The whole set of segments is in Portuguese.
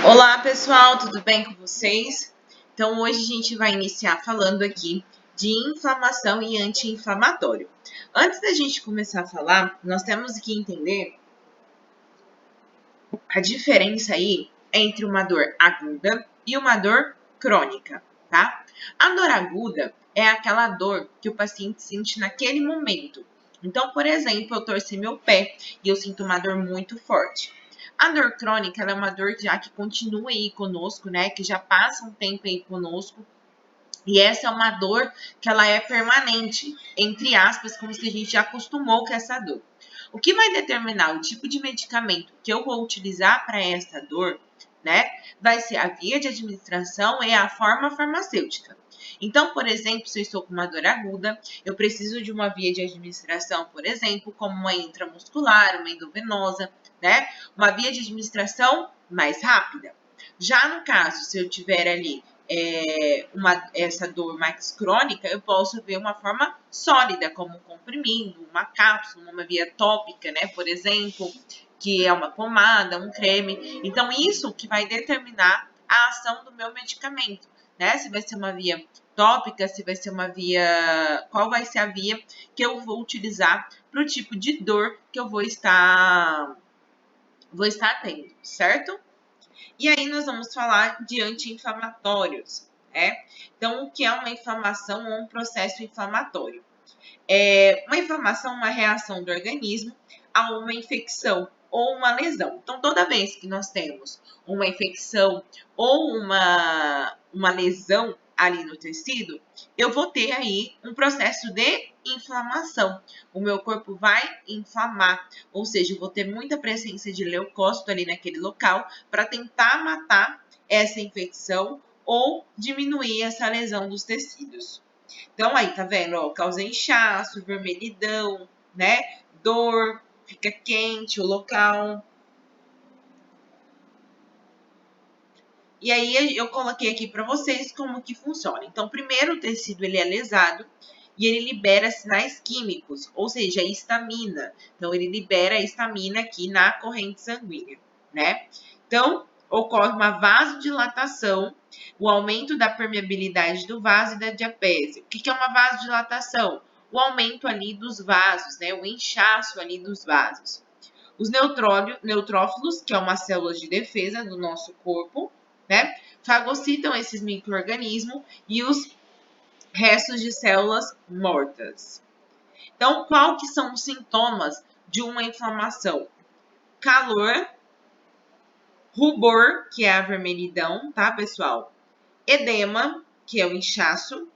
Olá pessoal, tudo bem com vocês? Então hoje a gente vai iniciar falando aqui de inflamação e anti-inflamatório. Antes da gente começar a falar, nós temos que entender a diferença aí entre uma dor aguda e uma dor crônica, tá? A dor aguda é aquela dor que o paciente sente naquele momento. Então, por exemplo, eu torci meu pé e eu sinto uma dor muito forte. A dor crônica ela é uma dor já que continua aí conosco, né? Que já passa um tempo aí conosco. E essa é uma dor que ela é permanente, entre aspas, como se a gente já acostumou com essa dor. O que vai determinar o tipo de medicamento que eu vou utilizar para essa dor, né? Vai ser a via de administração e a forma farmacêutica. Então, por exemplo, se eu estou com uma dor aguda, eu preciso de uma via de administração, por exemplo, como uma intramuscular, uma endovenosa, né? Uma via de administração mais rápida. Já no caso, se eu tiver ali essa dor mais crônica, eu posso ver uma forma sólida, como um comprimido, uma cápsula, uma via tópica, né? Por exemplo, que é uma pomada, um creme. Então, isso que vai determinar a ação do meu medicamento, né? Se vai ser uma via tópica, se vai ser uma via... Qual vai ser a via que eu vou utilizar para o tipo de dor que eu vou estar tendo, certo? E aí nós vamos falar de anti-inflamatórios, né? Então, o que é uma inflamação ou um processo inflamatório? Uma inflamação é uma reação do organismo a uma infecção ou uma lesão. Então, toda vez que nós temos uma infecção ou uma lesão ali no tecido, eu vou ter aí um processo de inflamação. O meu corpo vai inflamar, ou seja, eu vou ter muita presença de leucócito ali naquele local para tentar matar essa infecção ou diminuir essa lesão dos tecidos. Então, aí, tá vendo? Ó, causa inchaço, vermelhidão, né? Dor, fica quente o local. E aí, eu coloquei aqui para vocês como que funciona. Então, primeiro, o tecido ele é lesado e ele libera sinais químicos, ou seja, histamina. Então, ele libera a histamina aqui na corrente sanguínea, né? Então, ocorre uma vasodilatação, o aumento da permeabilidade do vaso e da diapese. O que é uma vasodilatação? O aumento ali dos vasos, né? O inchaço ali dos vasos. Os neutrófilos, que é uma célula de defesa do nosso corpo, né? Fagocitam esses micro-organismos e os restos de células mortas. Então, qual que são os sintomas de uma inflamação? Calor, rubor, que é a vermelhidão, tá, pessoal? Edema, que é o inchaço,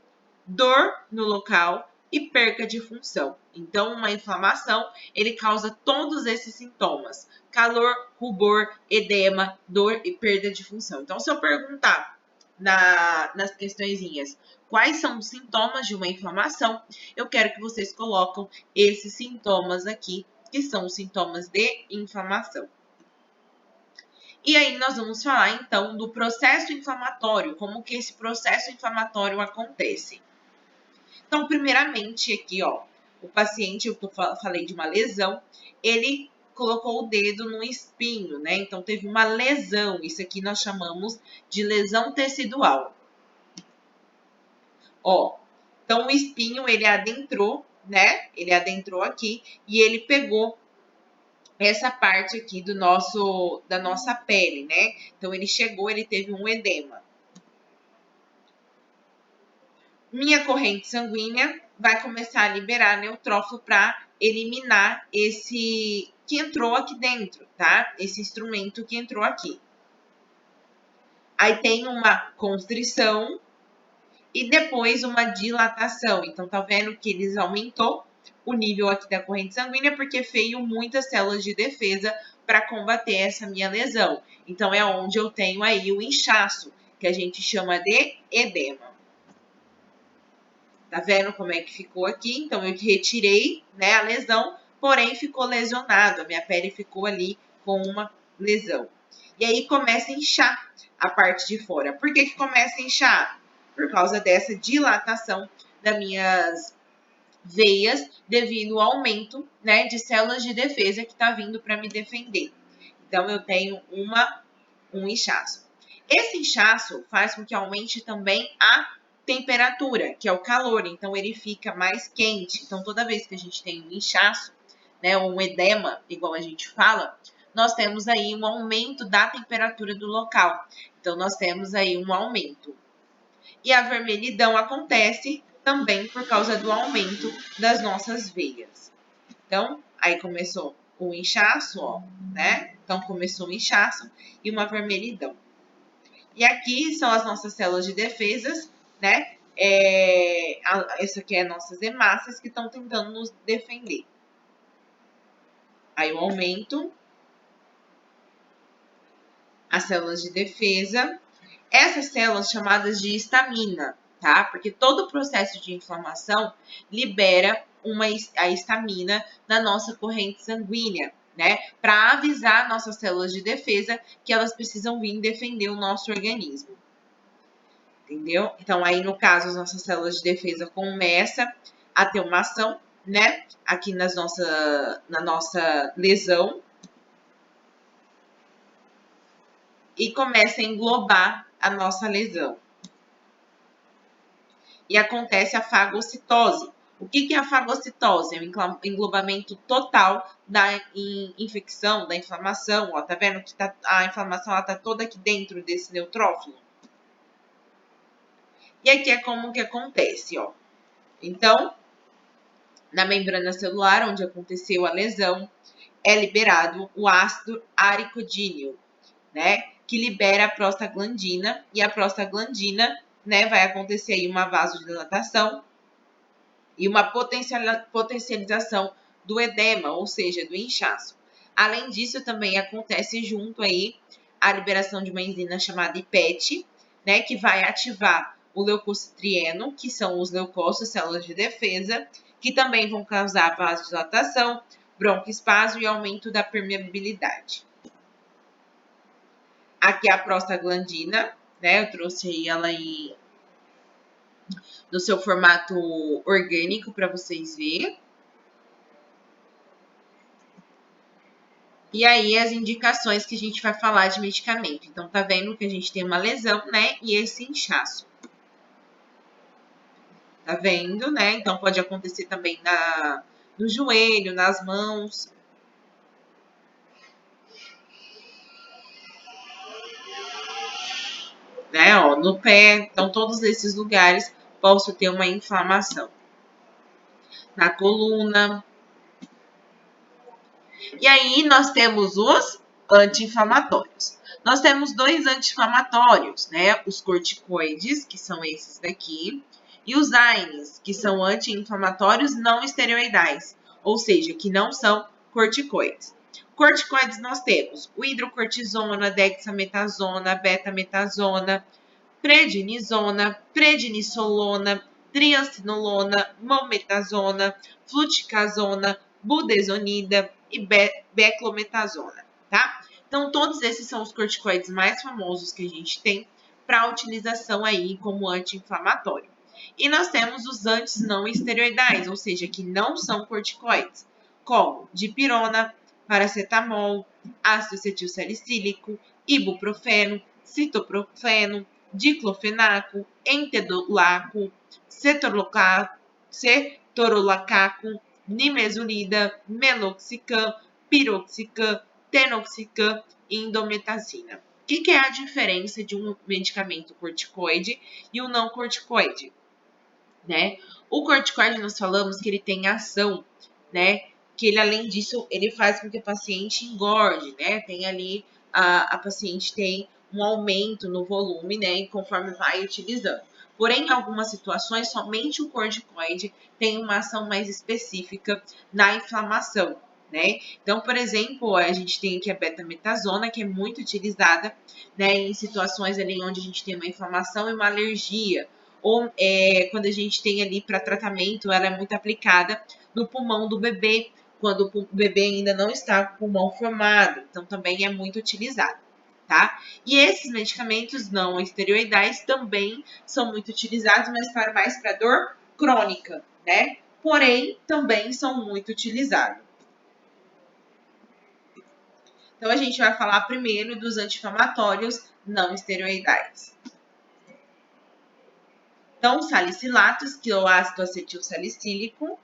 dor no local e perca de função. Então, uma inflamação, ele causa todos esses sintomas: calor, rubor, edema, dor e perda de função. Então, se eu perguntar nas questõezinhas quais são os sintomas de uma inflamação, eu quero que vocês colocam esses sintomas aqui, que são os sintomas de inflamação. E aí nós vamos falar então do processo inflamatório, como que esse processo inflamatório acontece. Então, primeiramente aqui, ó, o paciente, eu falei de uma lesão, ele colocou o dedo no espinho, né? Então, teve uma lesão, isso aqui nós chamamos de lesão tecidual. Ó, então o espinho, ele adentrou, né? Ele adentrou aqui e ele pegou essa parte aqui da nossa pele, né? Então, ele chegou, ele teve um edema. Minha corrente sanguínea vai começar a liberar neutrófilo para eliminar esse que entrou aqui dentro, tá? Esse instrumento que entrou aqui. Aí tem uma constrição e depois uma dilatação. Então, tá vendo que eles aumentou o nível aqui da corrente sanguínea porque veio muitas células de defesa para combater essa minha lesão. Então, é onde eu tenho aí o inchaço, que a gente chama de edema. Tá vendo como é que ficou aqui? Então, eu retirei, né, a lesão, porém ficou lesionado. A minha pele ficou ali com uma lesão. E aí começa a inchar a parte de fora. Por que começa a inchar? Por causa dessa dilatação das minhas veias devido ao aumento, né, de células de defesa que está vindo para me defender. Então, eu tenho uma um inchaço. Esse inchaço faz com que aumente também a temperatura, que é o calor, então ele fica mais quente. Então, toda vez que a gente tem um inchaço, né, ou um edema, igual a gente fala, nós temos aí um aumento da temperatura do local. Então, nós temos aí um aumento. E a vermelhidão acontece também por causa do aumento das nossas veias. Então, aí começou o inchaço, ó, né? Então, começou o inchaço e uma vermelhidão. E aqui são as nossas células de defesas, né? Essa aqui é nossas hemácias que estão tentando nos defender. Aí o aumento, as células de defesa, essas células chamadas de histamina, tá? Porque todo o processo de inflamação libera a histamina na nossa corrente sanguínea, né? Para avisar nossas células de defesa que elas precisam vir defender o nosso organismo. Entendeu? Então, aí no caso, as nossas células de defesa começam a ter uma ação, né? Aqui na nossa lesão. E começa a englobar a nossa lesão. E acontece a fagocitose. O que é a fagocitose? É o englobamento total da infecção, da inflamação. Ó, tá vendo que a inflamação está toda aqui dentro desse neutrófilo? E aqui é como que acontece, ó. Então, na membrana celular, onde aconteceu a lesão, é liberado o ácido aricodínico, né? Que libera a prostaglandina. E a prostaglandina, né, vai acontecer aí uma vasodilatação e uma potencialização do edema, ou seja, do inchaço. Além disso, também acontece junto aí a liberação de uma enzima chamada IPET, né, que vai ativar o leucocitrieno, que são os leucócitos, células de defesa, que também vão causar vasodilatação, broncoespasmo e aumento da permeabilidade. Aqui a prostaglandina, né, eu trouxe aí ela aí no seu formato orgânico para vocês verem. E aí as indicações que a gente vai falar de medicamento. Então, tá vendo que a gente tem uma lesão, né? E esse inchaço. Tá vendo, né? Então, pode acontecer também no joelho, nas mãos. Né? Ó, no pé. Então, todos esses lugares posso ter uma inflamação. Na coluna. E aí, nós temos os anti-inflamatórios. Nós temos dois anti-inflamatórios, né? Os corticoides, que são esses daqui, e os AINES, que são anti-inflamatórios não esteroidais, ou seja, que não são corticoides. Corticoides nós temos o hidrocortisona, dexametasona, betametasona, prednisona, prednisolona, triancinolona, mometasona, fluticasona, budesonida e beclometasona, tá? Então, todos esses são os corticoides mais famosos que a gente tem para utilização aí como anti-inflamatório. E nós temos os anti não esteroidais, ou seja, que não são corticoides, como dipirona, paracetamol, ácido acetilsalicílico, ibuprofeno, citoprofeno, diclofenaco, entedolaco, cetorolacaco, nimesulida, meloxicam, piroxicam, tenoxicam e indometacina. O que é a diferença de um medicamento corticoide e um não corticoide? Né? O corticoide, nós falamos que ele tem ação, né? Que ele, além disso, ele faz com que a paciente engorde, né? Tem ali, a paciente tem um aumento no volume, né? Conforme vai utilizando. Porém, em algumas situações, somente o corticoide tem uma ação mais específica na inflamação, né? Então, por exemplo, a gente tem aqui a betametasona, que é muito utilizada, né? Em situações ali onde a gente tem uma inflamação e uma alergia, ou quando a gente tem ali para tratamento, ela é muito aplicada no pulmão do bebê, quando o bebê ainda não está com o pulmão formado. Então, também é muito utilizado, tá? E esses medicamentos não esteroidais também são muito utilizados, mas mais para dor crônica, né? Porém, também são muito utilizados. Então, a gente vai falar primeiro dos anti-inflamatórios não esteroidais. Então, salicilatos, que é o ácido acetil salicílico,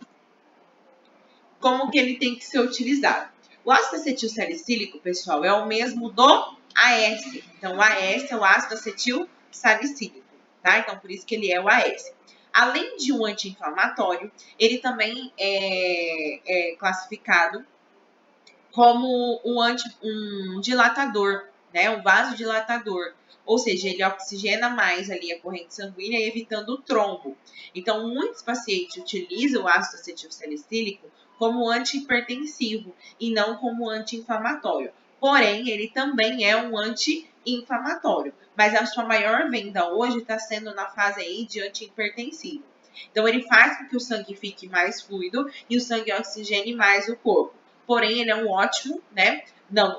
como que ele tem que ser utilizado? O ácido acetil salicílico, pessoal, é o mesmo do AS. Então, o AS é o ácido acetil salicílico, tá? Então, por isso que ele é o AS. Além de um anti-inflamatório, ele também é classificado como um dilatador, né? Um vasodilatador. Ou seja, ele oxigena mais ali a corrente sanguínea, evitando o trombo. Então, muitos pacientes utilizam o ácido acetil salicílico como antihipertensivo e não como anti-inflamatório. Porém, ele também é um anti-inflamatório. Mas a sua maior venda hoje está sendo na fase aí de antihipertensivo. Então, ele faz com que o sangue fique mais fluido e o sangue oxigene mais o corpo. Porém, ele é um ótimo, né?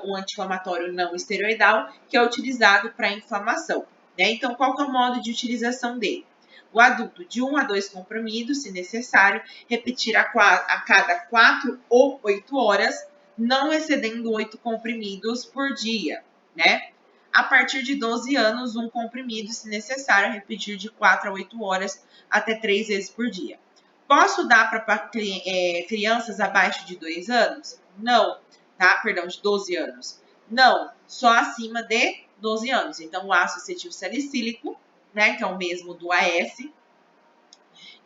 Um anti-inflamatório não esteroidal, que é utilizado para inflamação. Né? Então, qual que é o modo de utilização dele? O adulto, de 1 a 2 comprimidos, se necessário, repetir a cada 4 ou 8 horas, não excedendo 8 comprimidos por dia, né? A partir de 12 anos, um comprimido, se necessário, repetir de 4 a 8 horas até 3 vezes por dia. Posso dar para crianças abaixo de 2 anos? Não, tá? Perdão, de 12 anos. Não, só acima de 12 anos. Então, o ácido acetil salicílico, né, que é o mesmo do AS,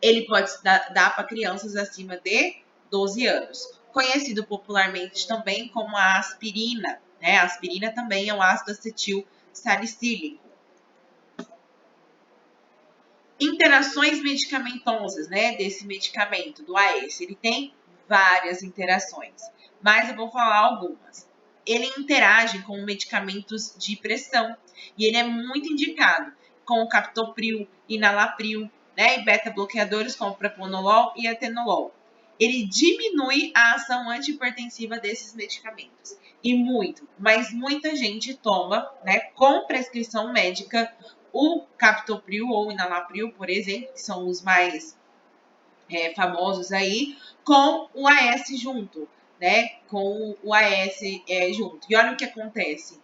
ele pode dar para crianças acima de 12 anos. Conhecido popularmente também como a aspirina, né? A aspirina também é um ácido acetil salicílico. Interações medicamentosas, né, desse medicamento, do AS. Ele tem várias interações, mas eu vou falar algumas. Ele interage com medicamentos de pressão e ele é muito indicado com o captopril, enalapril, né, e beta-bloqueadores como pranolol e atenolol. Ele diminui a ação antihipertensiva desses medicamentos. E muito, mas muita gente toma, né, com prescrição médica, o captopril ou enalapril, por exemplo, que são os mais famosos aí, com o AS junto, né? Com o AS junto. E olha o que acontece.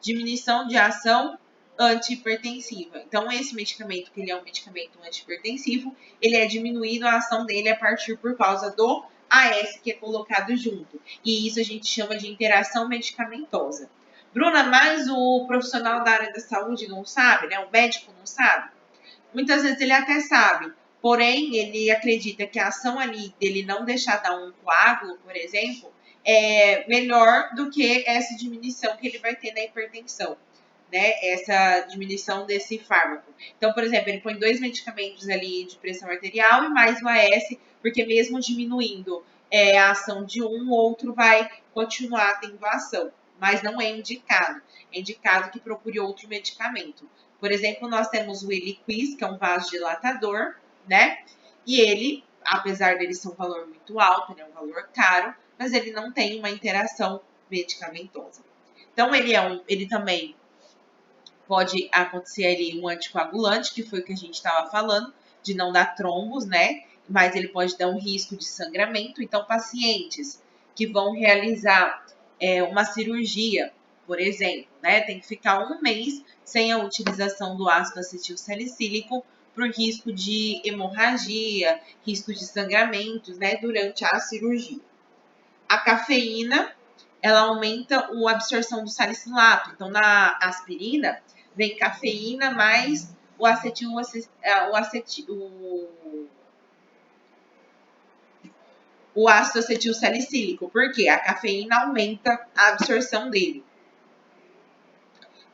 Diminuição de ação antihipertensiva. Então, esse medicamento, que ele é um medicamento antihipertensivo, ele é diminuído a ação dele a partir por causa do AS que é colocado junto. E isso a gente chama de interação medicamentosa. Bruna, mas o profissional da área da saúde não sabe, né? O médico não sabe? Muitas vezes ele até sabe, porém ele acredita que a ação ali dele não deixar dar um coágulo, por exemplo, é melhor do que essa diminuição que ele vai ter na hipertensão, né? Essa diminuição desse fármaco. Então, por exemplo, ele põe 2 medicamentos ali de pressão arterial e mais o AS, porque mesmo diminuindo a ação de um, o outro vai continuar tendo ação. Mas não é indicado. É indicado que procure outro medicamento. Por exemplo, nós temos o Eliquis, que é um vasodilatador, né? E ele, apesar dele ser um valor muito alto, ele é um valor caro, mas ele não tem uma interação medicamentosa. Então, ele também pode acontecer ali um anticoagulante, que foi o que a gente estava falando, de não dar trombos, né? Mas ele pode dar um risco de sangramento. Então, pacientes que vão realizar uma cirurgia, por exemplo, né? Tem que ficar 1 mês sem a utilização do ácido acetil salicílico por risco de hemorragia, risco de sangramentos, né? Durante a cirurgia. A cafeína, ela aumenta a absorção do salicilato. Então, na aspirina, vem cafeína mais o ácido acetil salicílico, porque a cafeína aumenta a absorção dele.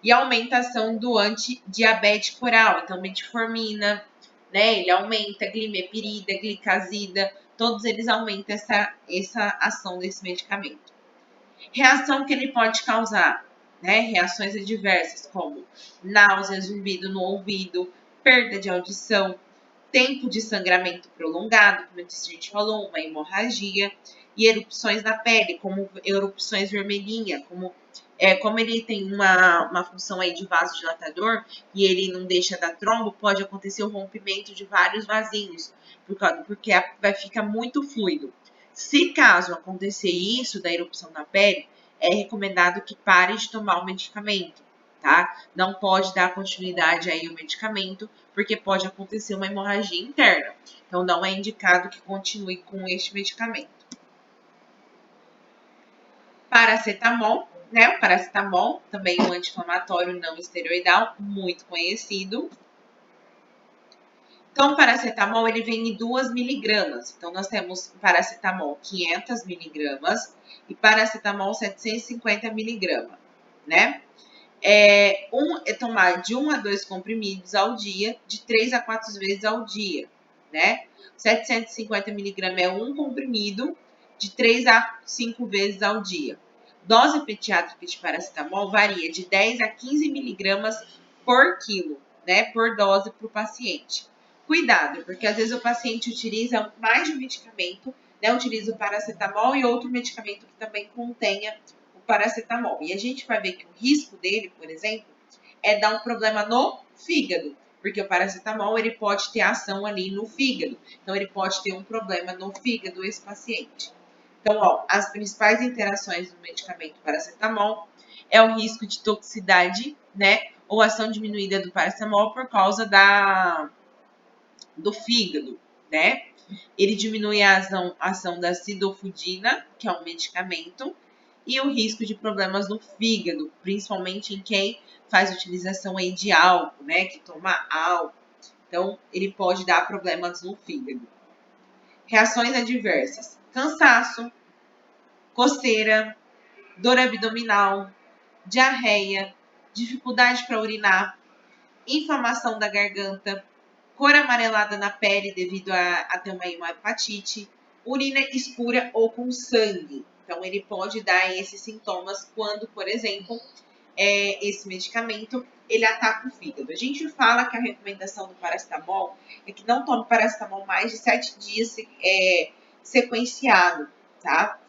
E aumenta a ação do antidiabético oral, então metformina, né? Ele aumenta glimepirida, glicazida, todos eles aumentam essa ação desse medicamento. Reação que ele pode causar, né? Reações adversas, como náusea, zumbido no ouvido, perda de audição, tempo de sangramento prolongado, como a gente falou, uma hemorragia, e erupções na pele, como erupções vermelhinhas, como ele tem uma função aí de vasodilatador e ele não deixa dar trombo, pode acontecer o rompimento de vários vasinhos, porque vai ficar muito fluido. Se caso acontecer isso, da erupção na pele, é recomendado que pare de tomar o medicamento, tá? Não pode dar continuidade aí ao medicamento, porque pode acontecer uma hemorragia interna. Então, não é indicado que continue com este medicamento. Paracetamol, né? O paracetamol, também um anti-inflamatório não esteroidal, muito conhecido. Então, o paracetamol, ele vem em 2 miligramas. Então, nós temos paracetamol 500 miligramas e paracetamol 750 miligramas, né? É tomar de 1 a 2 comprimidos ao dia, de 3 a 4 vezes ao dia, né? 750 miligramas é um comprimido, de 3 a 5 vezes ao dia. Dose pediátrica de paracetamol varia de 10 a 15 miligramas por quilo, né? Por dose para o paciente. Cuidado, porque às vezes o paciente utiliza mais de um medicamento, né? Utiliza o paracetamol e outro medicamento que também contenha o paracetamol. E a gente vai ver que o risco dele, por exemplo, é dar um problema no fígado, porque o paracetamol ele pode ter ação ali no fígado. Então, ele pode ter um problema no fígado, esse paciente. Então, ó, as principais interações do medicamento paracetamol é o risco de toxicidade, né? Ou ação diminuída do paracetamol por causa do fígado, né? Ele diminui a ação da cidofudina, que é um medicamento, e o risco de problemas no fígado, principalmente em quem faz utilização aí de álcool, né? Que toma álcool. Então, ele pode dar problemas no fígado. Reações adversas: cansaço, coceira, dor abdominal, diarreia, dificuldade para urinar, inflamação da garganta, cor amarelada na pele devido a ter uma hepatite, urina escura ou com sangue. Então, ele pode dar esses sintomas quando, por exemplo, esse medicamento ele ataca o fígado. A gente fala que a recomendação do paracetamol é que não tome paracetamol mais de 7 dias sequenciado, tá?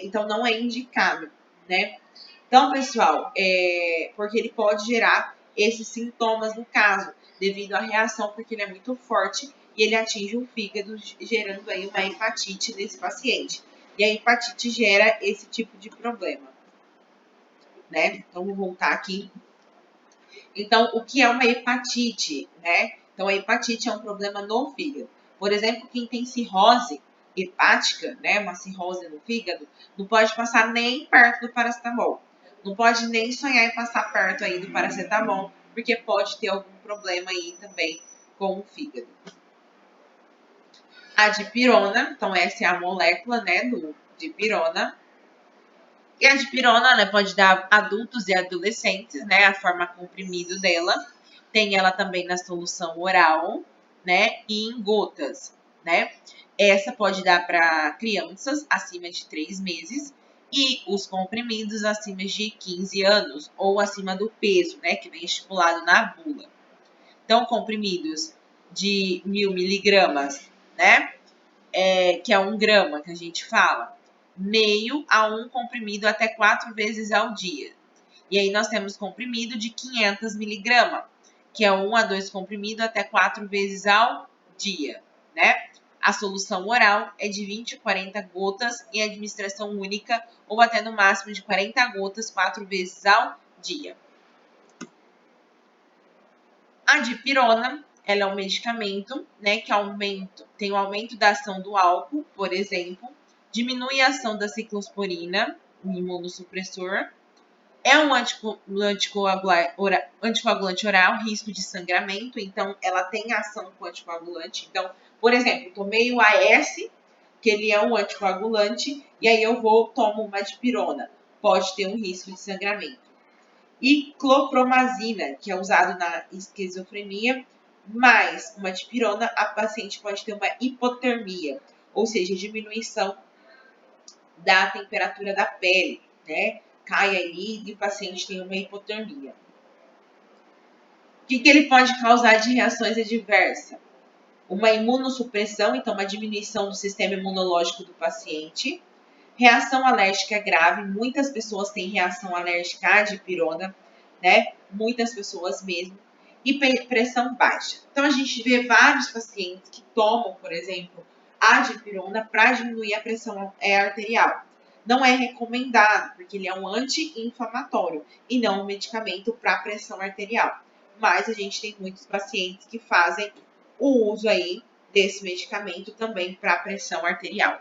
Então, não é indicado, né? Então, pessoal, porque ele pode gerar esses sintomas no caso, devido à reação, porque ele é muito forte e ele atinge o fígado, gerando aí uma hepatite nesse paciente. E a hepatite gera esse tipo de problema, né? Então, vou voltar aqui. Então, o que é uma hepatite, né? Então, a hepatite é um problema no fígado. Por exemplo, quem tem cirrose hepática, né? Uma cirrose no fígado, não pode passar nem perto do paracetamol. Não pode nem sonhar em passar perto aí do paracetamol, porque pode ter algum problema aí também com o fígado. A dipirona, então essa é a molécula, né, do dipirona. E a dipirona, né, pode dar adultos e adolescentes, né, a forma comprimido dela. Tem ela também na solução oral, né, e em gotas, né. Essa pode dar para crianças acima de 3 meses e os comprimidos acima de 15 anos ou acima do peso, né, que vem estipulado na bula. Então, comprimidos de 1000 miligramas, né, que é 1 grama que a gente fala, meio a 1 comprimido até 4 vezes ao dia. E aí nós temos comprimido de 500 miligramas, que é 1 a 2 comprimidos até 4 vezes ao dia, né? A solução oral é de 20 a 40 gotas em administração única ou até no máximo de 40 gotas 4 vezes ao dia. A dipirona, ela é um medicamento, né, que tem o aumento da ação do álcool, por exemplo, diminui a ação da ciclosporina, um imunossupressor, é um anticoagulante oral, risco de sangramento, então ela tem ação com anticoagulante. Então, por exemplo, tomei o AS, que ele é um anticoagulante, e aí eu tomo uma dipirona, pode ter um risco de sangramento. E clopromazina, que é usado na esquizofrenia, mais uma dipirona, a paciente pode ter uma hipotermia, ou seja, diminuição da temperatura da pele, né? Cai ali e o paciente tem uma hipotermia. O que ele pode causar de reações adversas? Uma imunossupressão, então uma diminuição do sistema imunológico do paciente. Reação alérgica grave, muitas pessoas têm reação alérgica à dipirona, né? Muitas pessoas mesmo. E pressão baixa. Então, a gente vê vários pacientes que tomam, por exemplo, a dipirona para diminuir a pressão arterial. não é recomendado, porque ele é um anti-inflamatório e não um medicamento para pressão arterial. Mas a gente tem muitos pacientes que fazem o uso aí desse medicamento também para pressão arterial.